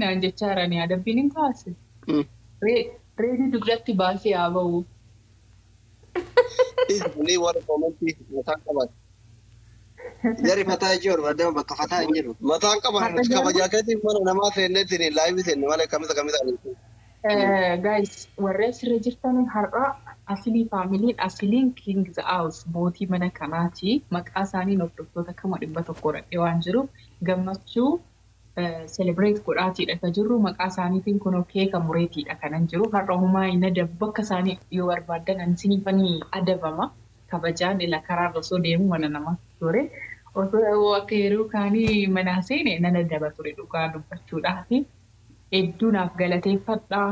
naan jechaa jiranii adabbiin hin kaase. Reedii dugdatti baasee haa ba'u. Isni warra koomatti mataan qaban. Jari mataa jiru adama bakka fataa hin jiru. Mataan qaban kabajaa keetiin mana namaa seenneetiin laayivii seenne malee kamisa. Guys, warra asirra jirtan har'a asilii faamiliin asiliin King the House bootii mana kanaati. Maqaa isaanii hordoftoota kama 100 radhee waan jiruuf gammachuu celebrate godhaatiidha kan jirru. Maqaa isaaniitiin kunoo keeka mureetiidha kanan jiru. Har'a humaa hin adab bakka isaanii yoo barbaadan isiniifanii adabama. Kabajaan ila karaarra osoo deemu mana nama ture. Osoo akka yeroo kaanii mana seene nan adaba ture dhugaa dubbachuudhaafi. Hedduunaaf galateeffadhaa.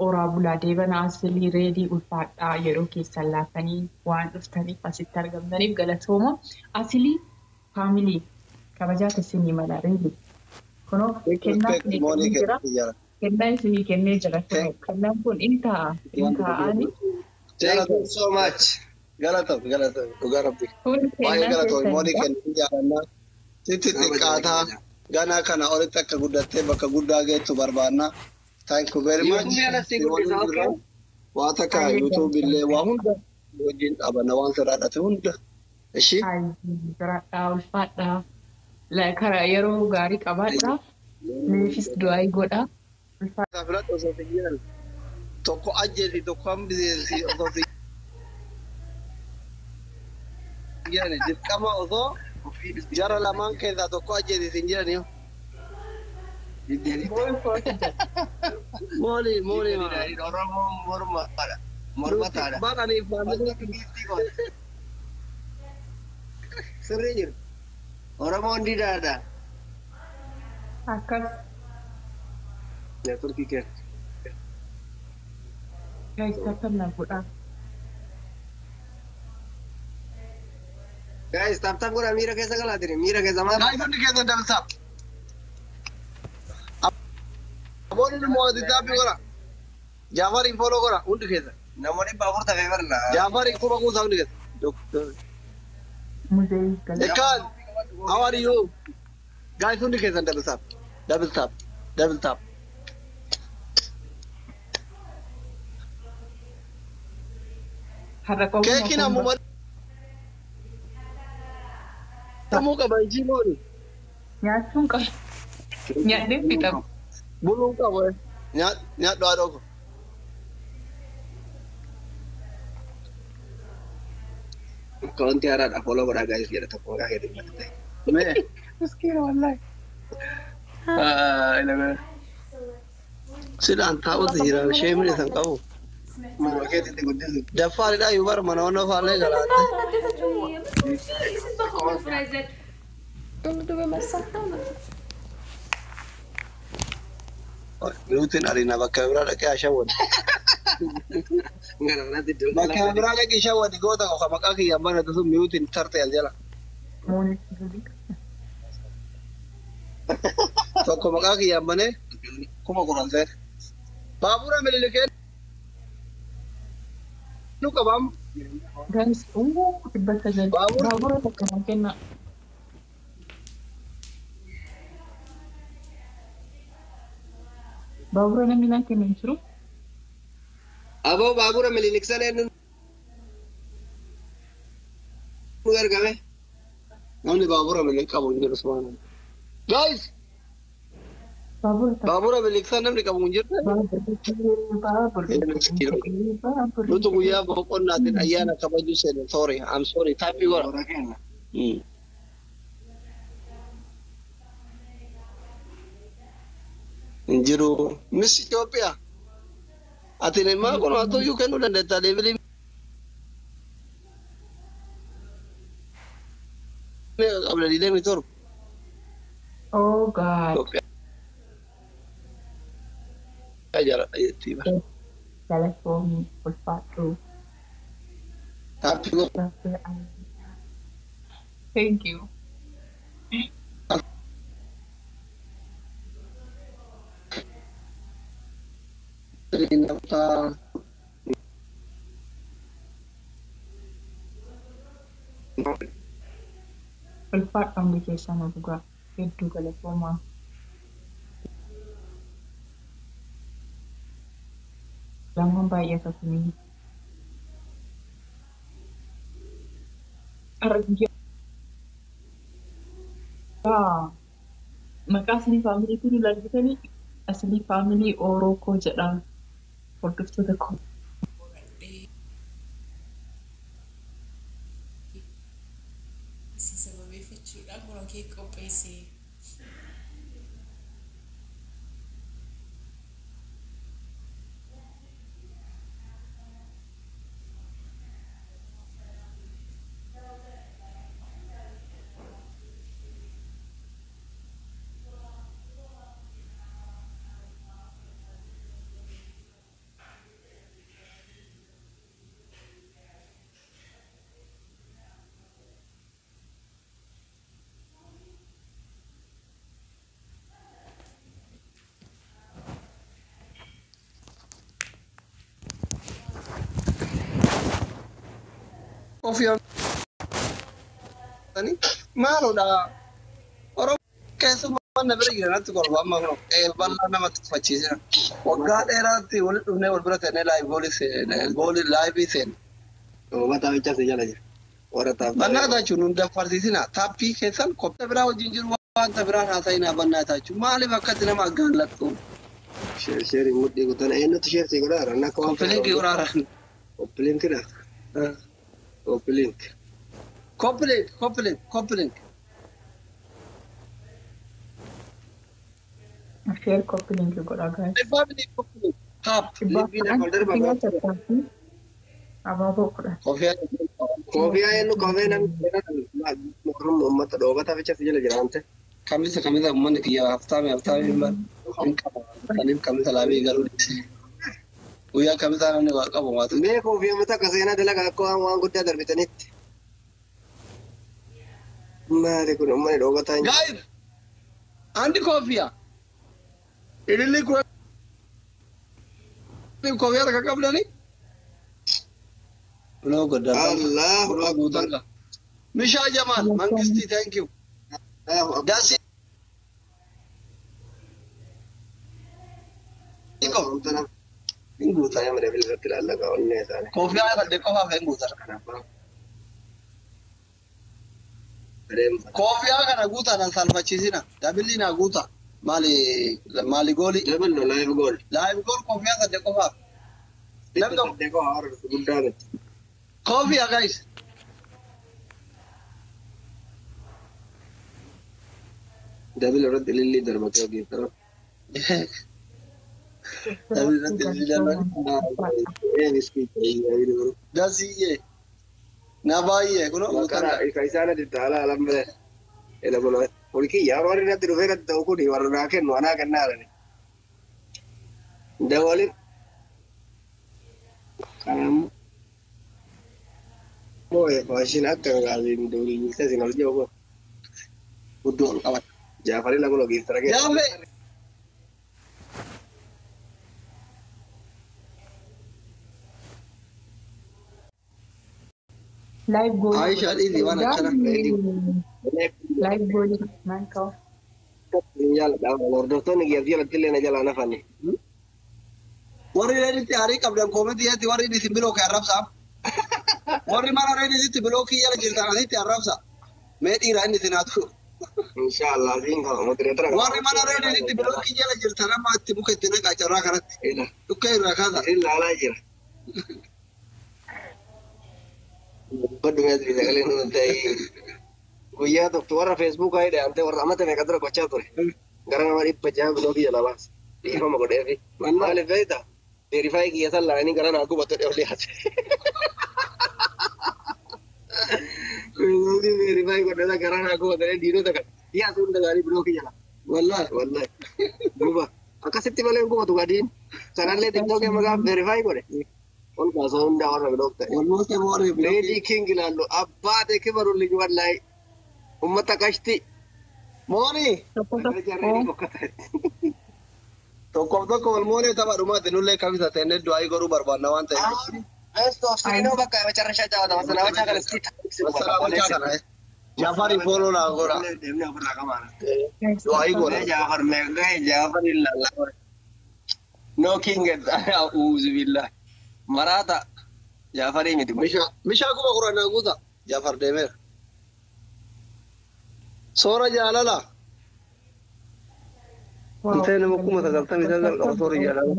Oraa bulaa deebanaa asilii reedii ulfaadhaa yeroo keessan laatanii waan dhuftaniif asitti argamtaniif galatooma. Asilii faamilii kabajaa isinii mala reedii. Kunoo kennaa isinii jira. Kennaa isinii kennee jira. Kennaan kun intaa ani. Thank you so much. Galatam. Dhugaa rabbi. Baay'ee galatoom. Moonii kennuu jaalannaa. Sitti xiqqaataa. Ganaa kana olitti akka guddattee bakka guddaa geettu barbaanna. Thank you very much. Waa takka YouTube illee waa hunda wajjin dhaabana waan sirraadhate hunda. Ishii. Sirraadhaa ulfaadhaa. Karaa yeroo gaarii qabaadhaa. Neefis du'aa godhaa. Filadha osoo hin jiran tokko ajjeesi tokko hambisee osoo hin jiran dirqama osoo jara lamaan keessaa tokko ajjeesi hin jiran. Moli. Oromoon mormataadha. Baqanii faamilii. Sirrii jiru. Oromoon didaadha. Akkas. Turkii keessa. Guys, taphna godhaa. Guys, tap godhaa miira keessa galaatiin. Miira keessa maal? Guys, hundi keessa dabsaa. Aboonni mo'atu taphni godhaa. Jaafariin foloo godhaa hundi keessa. Namoonni baafur tafee barna. Jaafariin kuma kuusaa hundi keessa. Ekaan, how are you? Guys, hundi keessa double tap. Keekiin ammuma Kamu qaba ijii mooni. Nyaachuun qaba. Nyaadhee fixamu. Buluun qaba. Nyaadhu haadha ko. Kawanti haaraadha foloo godhaa gaayis jedha tokko maqaa keetiin nyaatee. Mee. Miskiina wallahi. Sidhaan taa'utu jira sheemni san qabu. Daffaariidha yoo bara mana onnoo faallee galaate. Minuutiin ariina bakka biraa dhaqee ashawwadi. Bakka biraa dhaqee ashawwadi goota qofa maqaa kiyyaan banatu sun minuutiin tarte al jala. Tokko maqaa kiyyaan banee kuma kuranteer. Baabura mililikeen. Nu qabam. Guys, tibbata jadi. Baabura tokko kenna. Baabura namni naan kennan jiru. Aboo baabura mililiksan eenyu nu ergame. Namni baabura mililik qabu hin jiru subhaanallah. Guys! Baabura mililiksan namni qabu hin jiru. Nutu guyyaa boqonnaatiin ayyaana kabaju seene. Sorry, I'm sorry. Taappii godha. Injiru Miss Ethiopia. Ati ilmaa kun haa ta'u kennuu dandeetta deebilee. Qabla diidamii torba. Oh God. Jaaladha jettee bara. Galatoomii ulfaadhu. Taappii godha. Thank you. Ulfaadhaan biyya sana dhugaa hedduu galatoomaa. Lamman baay'atatanii. Maqaa isinii faamiliitiin hin argitanii asli faamilii Orookoo jedhama. Hordoftoota koo. Isin sababeeffachuudhaan muraa kee qopheessee. Kofiyan tani maalodha Oromoo keessumaa na bira jiranatti kolfa amma kun bal'aa namatti tuffachiisina waggaa dheeraatti walitti dhufnee wal bira ta'ee goolii laayivii seena. Mataa bichaa si jala jira. Warra taa'u. Bannaa taachuun hunda farsiisina taappii keessan kophee biraa wajjin jiru wanta biraan haasa'inaa bannaa taachuun maaliif akkatti nama aggaallatu. Sheerii mudhii guutan eenyutu sheerii godhaa ranna akka waan Koppilinkii uraaran. Koppilinkidha. Koppilink. Koppilink. Share koppilinkii godhaa gaa'e. Family koppilink. Taap. Abaaboo kudha. Kofiyaa eenyu kofee namni uummata dhoobata bicha si jala jira wante. Kamisa uummanni kiyya haftaamii kaniif kamisa laabii garuu guyyaa kamisaa namni waa qabu maatu. Mee kofiyaa mata akka seenaa dalagaa akka waan guddaa darbitanitti. Maali kun uummanni dhoobataa hin Guys, andi kofiyaa. Ililli kun kofiyaa takka qabdanii. Loo goddaa. Allahu Akbar. Mishaa Jamal, Mangisti, thank you. That's it. Guutaa yammuu deebiin irratti ilaallagaa onnee isaanii. Kofiyaa fadde qofaaf hin guutan. Kofiyaa kana guutaan salphachiisina. Dabilli naa guuta. Maali gooli? Daballo live goal. Live goal kofiyaa sadde qofaaf. Namni Sadde qofa harka guddaa miti. kofiyaa guys. Dabil irratti ilillii darbatee ogeessara. Dabil irratti ilillii darbatee. Dasiyyee. Na baay'ee kunoo. Ka isaan aditti haala alamee. Ela bula. Olki yaa warri irratti dhufee irratti ta'u kuni warra naa kennu anaa kennaa jirani. Dawalin. Kanammoo. Moo'ee faashin akka gaazii durii milta isin hojii ogo. Guddoo ol qaban. Jaafarii lagun ogeessara keessa. Jaafee. Live goal. Aisha dhiisi waan akkana. Live goal. Maal ta'u? Hordoftoonni kiyyaaf jalatti illee na jalaa nafanne. Warri reeditti aarii qabdan koomeetiyyatti warri isin biloo kee arrabsaa. Warri mana reeditti biloo kiyya jirtan asitti arrabsa. Mee dhiiraa inni isin haatu. Inshallah siin qaba moderatora. Warri mana reeditti biloo kiyya jirtan amma itti muka itti naqaa carraa kanatti. Dhukkee irraa kaasa. Ilaalaa jira. Badumee tii sagalee nuti ta'ee guyyaa tokko warra feesbuukaa hidhaante warra amata meeqa dura gochaa ture. Gara nama dhibba jaha biloo kiyya labaas. Dhiifama godheefi. Maaliif beektaa? Veerifaayi kiyya san laanii gara naa gubattu dhiyoo dhiyaate. Veerifaayi godhata gara naa gubatanii diinota kan dhiyaatu hunda gaarii biloo kiyya lama. Wallahi. Duuba akkasitti malee hin gubatu gadiin. Sanallee tiktookii maqaa veerifaayi godhe. Ol kaasoo hundaa warra biloo ta'e. Walmoota warri biloo Lady King ilaallu abbaa ta'e kibaruun ligi wallahi. Ummata kashti. Moonii. Tokko walmoonee tapha dhumaatti nullee kabisa ta'e du'aa godhuu barbaanna waan ta'eef. Esto sino bakka macarrasha jaawata masala wacha kana sita. Masala wajjaa kana. Jaafarii fooloo naa godha. Deemni ofirraa qabaana. Du'aa godha. Jaafar meeqa Jaafar ilaalaa. No king a'udhu billah. Marata Jaafari miti. Misha kuma Qur'ana guuta Jaafar deemeera. Soora jaalala. Intee nama kuma sagaltamii sagal qaba soora jaalala.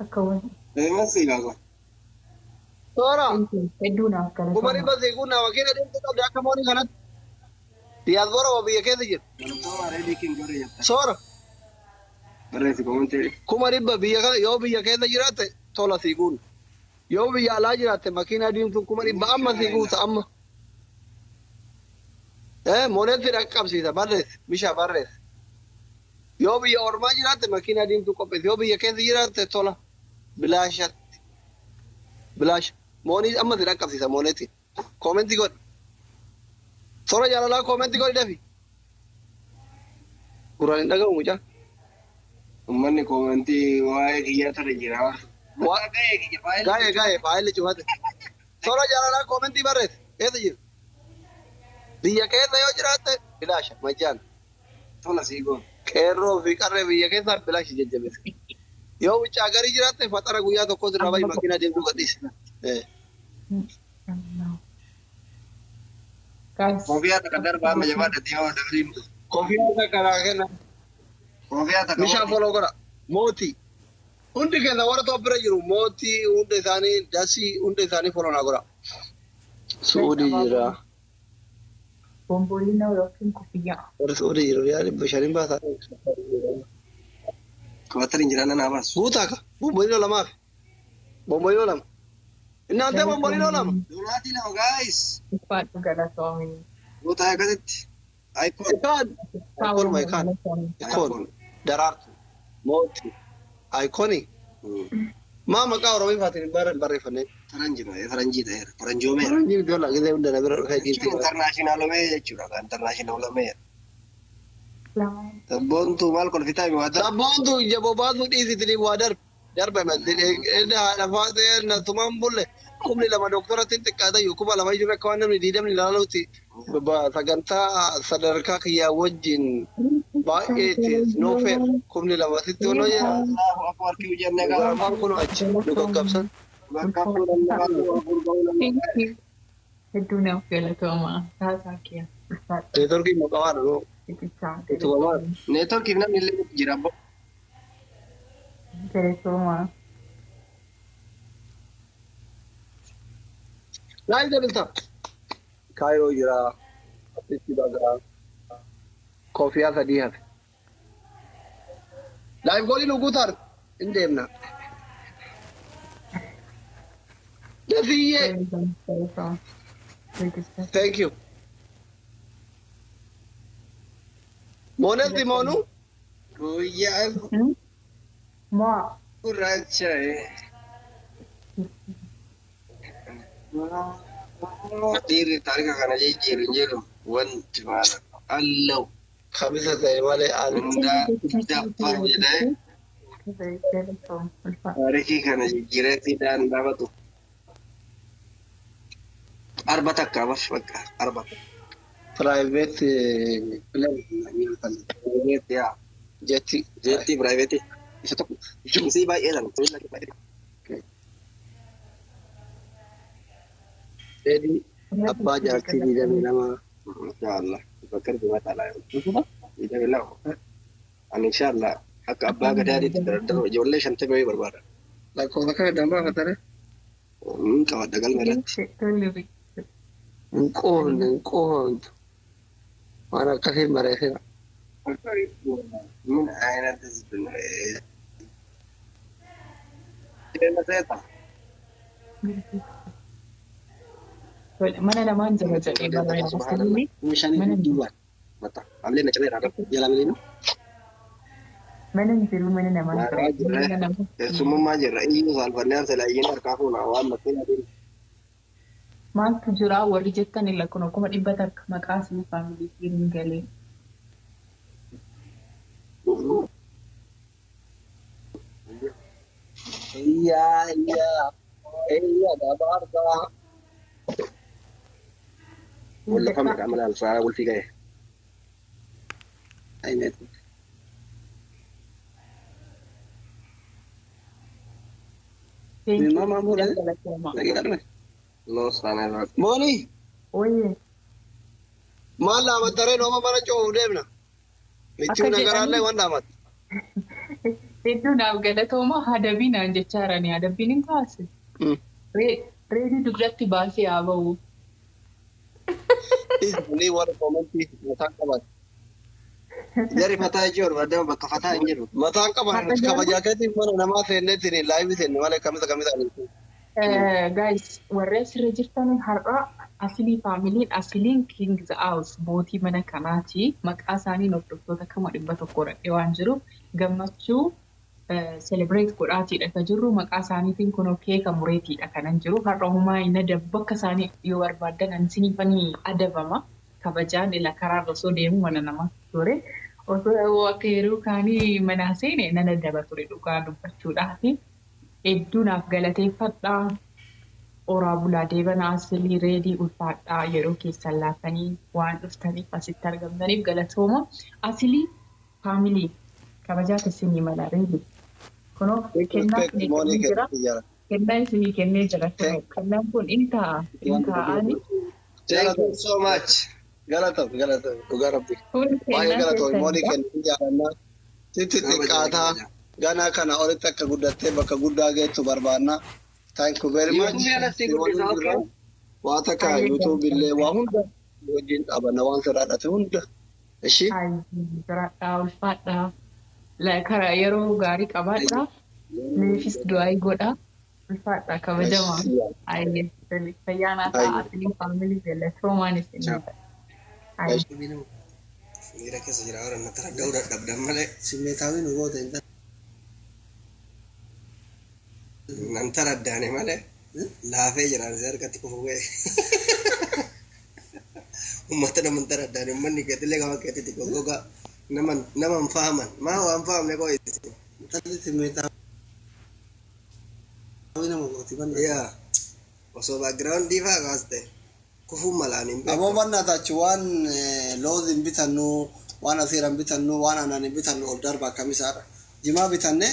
Akkawan. Masi laga. Soora. Hedduu naaf kana. Kuma dhibba seekuu nama keenya deemtu qabdi akka moonii kanatti. Diyaasboora waa biyya keessa jiru. Soora. Barreessi koomantee. Kuma dhibba biyya kana yoo biyya keessa jiraatte tola siikuun. Yoo biyya alaa jiraatte makiinaa diimtuun kuma dhibba amma siikuuta amma. Moonetti dhaqqabsiisa barreessi bishaa barreessi. Yoo biyya ormaa jiraatte makiinaa diimtuu qopheessi. Yoo biyya keessa jiraatte tola bilaashatti. Bilaasha. Moonii amma si dhaqqabsiisa moonetti. Koomentii godhi. Soora jaalalaa koomentii godhi dafi. Guraan hin dhagahu mucaa. Ummanni koomentii waa'ee kiyyaa tara jira. Gaa'ee faayilli cufate. Soora jaalalaa koomentii barreessi. Eessa jiru? Biyya keessa yoo jiraatte bilaasha majjaan. Tola siikoo. Qeerroo fi qarree biyya keessaa bilaashi jajjabeessa. Yoo wuccaa garii jiraatte faxara guyyaa tokko irraa bahi makiinaa deemtuu gadhiisi. Kofiyaa takka darbaa amma jabaa dhadhii yoo dabaliin. Kofiyaa takka naa kenna. Kofiyaa takka. Bishaan foloo godha. Mootii. Hundi keenya warra tokko bira jiru. Mootii hunda isaanii dasii hunda isaanii foloo naa godha. Suudii jira. Bombolina yookiin kufiyyaa. Warri suudii jiru yaali bashaniin baasaa. Qabatanii jiran naa baasu. Guutaa ka. Bombolina lamaaf. Bombolina lama. Inaante bombolina lama. Duraatii lama guys. Uffata galatoomii. Guutaa akkasitti. Icon. Icon. Daraartu. Mootii. Iconi. Maa maqaa Oromii faatiin barreeffannee. Faranjiidha. Faranjoomeera. Faranjiin iddoo laggisee hunda na bira dhufee jirti. Internaashinaal jechuudha. Internaashinaal Sabboontu maal kolfitaa mi waa darbe. Sabboontu ija bobaasuu dhiisitanii waa darbe haadha faatee natumaan bulle kumni lama doktoratti xiqqaatan kuma lama iyyuu akka waan namni diidamni ilaaluuti sagantaa sadarkaa kiyyaa wajjin baay'eeti no fair kumni lama sitti onoo jedha. Afaan kun achi nu gaggabsan. Hedduu naaf galatoomaa. Taataa kiyya. Neetworkii maqabaadha noo. Neetworkiif namni illee jira. Galatoomaa. Laayif dabalta. Kaayiroo jira. Asitti bagaa. Koofiyaa sadii hafe. Laayif goolii nu guutaan hin deemna. Dafiyyee. Thank you. Moonesti moonu? Guyyaa Maa. gurraacha. Dhiirri taarika kana jijjiiru hin jiru wanti maala allau Kamisa ta'e malee hundaa dabbaa jedhee taarikii kana jijjiireetiidhaan dhaabatu. Arba takka bakka arba. private Private yaa. Jetti private. Isa tokko. Isii baay'eedhaan. Jadi abbaa jaartii diidamii nama. Inshaallah. Bakka argamaa taalaa yoo. Diidamii lama. Ani inshaallah akka abbaa gadaadiitti dardaru ijoollee 50 barbaada. Lakkoofsa kana dambaa fatare. Qabadda galma irratti. Hinqoontu. Waan akkasiin bareedina. Min ayinatti Mana namaan jala jedhee barreeffamni. Mana duwwaan. Mata. Amlee na calee raadha. Jala miliinu. Mana jiru mana namaan jira. Teessummaa jirra. Iyyuu saalfannee arsalaayyeen harkaa fuuna waan makkeen adeemu. Maaltu jira warri jettan illa kun akkuma dhibba takka maqaa isii faamilii hin galee. Iya, dabarta. Wala kami kamera alfa wal fi gaya. Aynet. Mama mole. Lagi kan? No sana. Moni. Oye. Maal amatare nooma mana coofu deemna. Michuu nagaraallee waan dhaamat. Hedduu naaf galatooma adabii naan jechaa jirani adabiin hin kaase. Reedii dugdatti baasee haa ba'u. Ni warra koomentii mataan qaban. Jari fataa jiru badama bakka fataa hin jiru. Mataan qaban kabajaa keetiif mana namaa seenneetiin laayivii seenne malee kamisa. Guys, warra asirra jirtan har'a asili faamiliin asiliin King the House bootii mana kanaati. Maqaa isaanii hordoftoota kama 100 radhee waan jiruuf gammachuu celebrate godhaatiidha kan jirru maqaa isaaniitiin kunoo keeka mureetiidha kanan jiru. Har'a humaa inni bakka isaanii yoo barbaadan ansiniifanii adabama. Kabajaan ila karaarra osoo deemu mana nama ture. Osoo akka yeroo kaanii mana seene nan adaba ture dhugaa dubbachuudhaaf. Hedduu naaf galateeffadhaa. Oraa bulaa deebanaa asilii reedii ulfaadhaa yeroo keessan laatanii waan dhuftaniif asitti argamtaniif galatooma. Asilii faamilii kabajaa keessanii mala reedii. Kunoo kennaa isinii jira. Kennaa isinii kennee jira. Kennaan kun intaa ani. Thank you so much. Galatoom dhugaa rabbi. Baay'ee galatoom moonii kennuu jaalannaa. Sitti xiqqaataa ganaa kana olitti akka guddattee bakka guddaa geettu barbaannaa. Thank you very much. Waa takka YouTube illee waa hunda wajjin dhaabana waan sirraadhate hunda. Ishii. Sirraadhaa ulfaadhaa. Karaa yeroo gaarii qabaadhaa. Meeshis du'aa godhaa. Ulfaadhaa kabajamaa. Fayyaanaa ta'a asiliin faamilii galatooma isin. Mira keessa jira warra na tara ga'uu dadhabdan malee. Simmeetaawii nu goota hin nan tara addaane malee laafee jiraan isa harkatti kufu ga'e. Uummata naman tara addaane uummanni keetillee gama keetitti goggogaa nama hin fahaman maa waan fahamne koo itti. Talli simmeetaawii nama gooti banna. Yaa osoo baagiraawundii fa'aa kaaste. Kufu malanin be. Amo banna tachi waan loodin bitannu waan asiran bitannu waan anan bitannu ol darba kamisara. Jima bitanne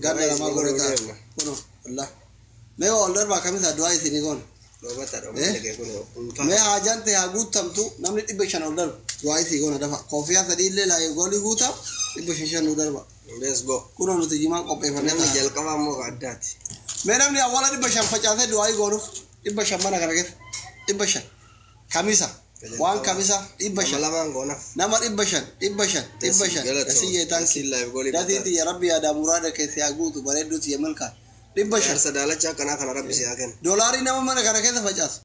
gadda lama goreta. Kuno Allah. Me ol darba kamisa du'a isini gon. Lobata do mege kuno. Me hajante ha gutamtu namni dibbe shan ol darba. Du'a isi gona dafa. Kofiya sadille la goli gutam dibbe shan ol darba. Let's go. Kuno nuti jima qoppe fanne jalqaba mo gaddati. Me namni awwala dibbe shan facaase du'a gonu dibbe shan mana kana get. Dibbe shan. Kamisa waan kamisa ibashan nama ibashan asiye tanki dati ya rabbi ada murada ke si agutu baredu ti yamalka ibashan sadalacha kana rabbi si aken dolari nama mana kana ke facas